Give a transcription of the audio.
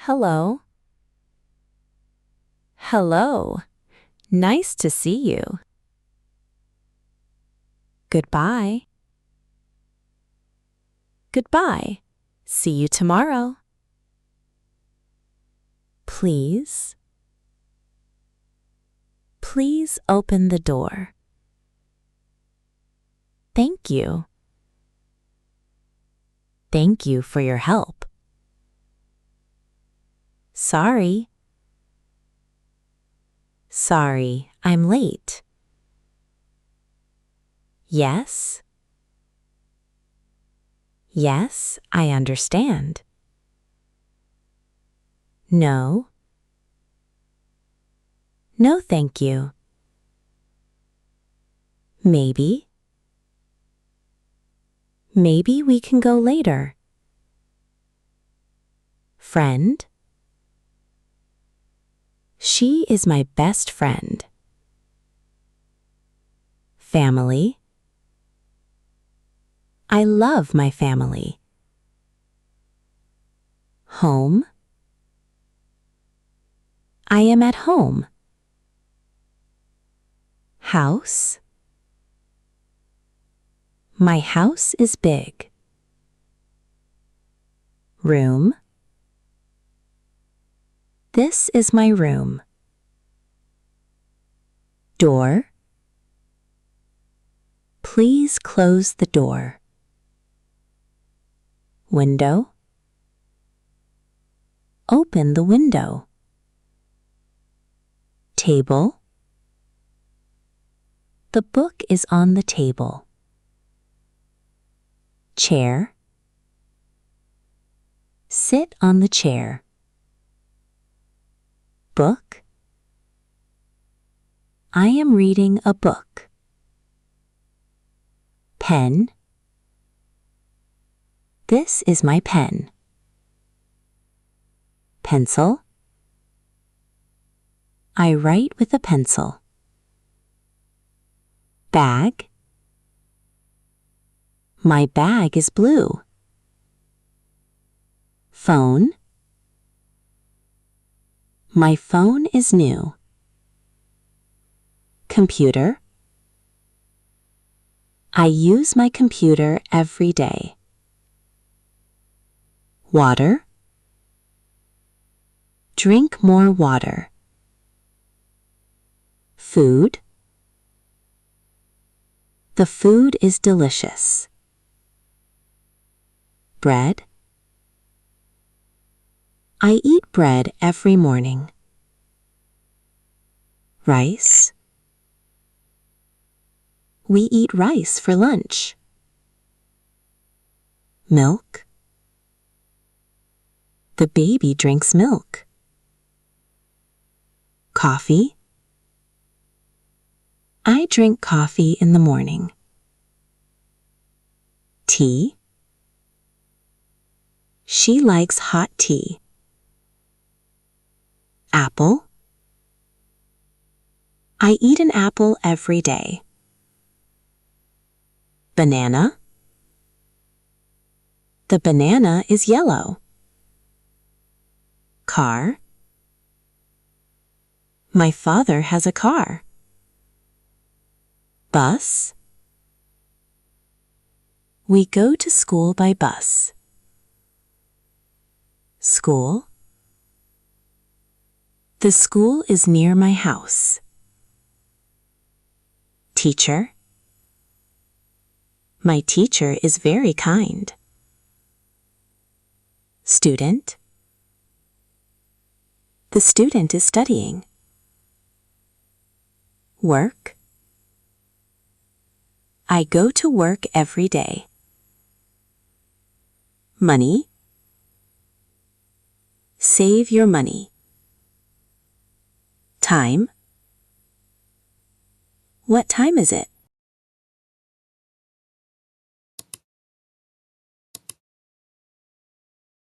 Hello. Hello. Nice to see you. Goodbye. Goodbye. See you tomorrow. Please. Please open the door. Thank you. Thank you for your help. Sorry. Sorry, I'm late. Yes. Yes, I understand. No. No, thank you. Maybe. Maybe we can go later. Friend. She is my best friend. Family. I love my family. Home. I am at home. House. My house is big. Room. This is my room. Door. Please close the door. Window. Open the window. Table. The book is on the table. Chair. Sit on the chair. Book. I am reading a book. Pen. This is my pen. Pencil. I write with a pencil. Bag. My bag is blue. Phone. My phone is new. Computer. I use my computer every day. Water. Drink more water. Food. The food is delicious. Bread. I eat bread every morning. Rice. We eat rice for lunch. Milk. The baby drinks milk. Coffee. I drink coffee in the morning. Tea. She likes hot tea. Apple. I eat an apple every day. Banana. The banana is yellow. Car. My father has a car. Bus. We go to school by bus. School. The school is near my house. Teacher. My teacher is very kind. Student. The student is studying. Work. I go to work every day. Money. Save your money. Time. What time is it?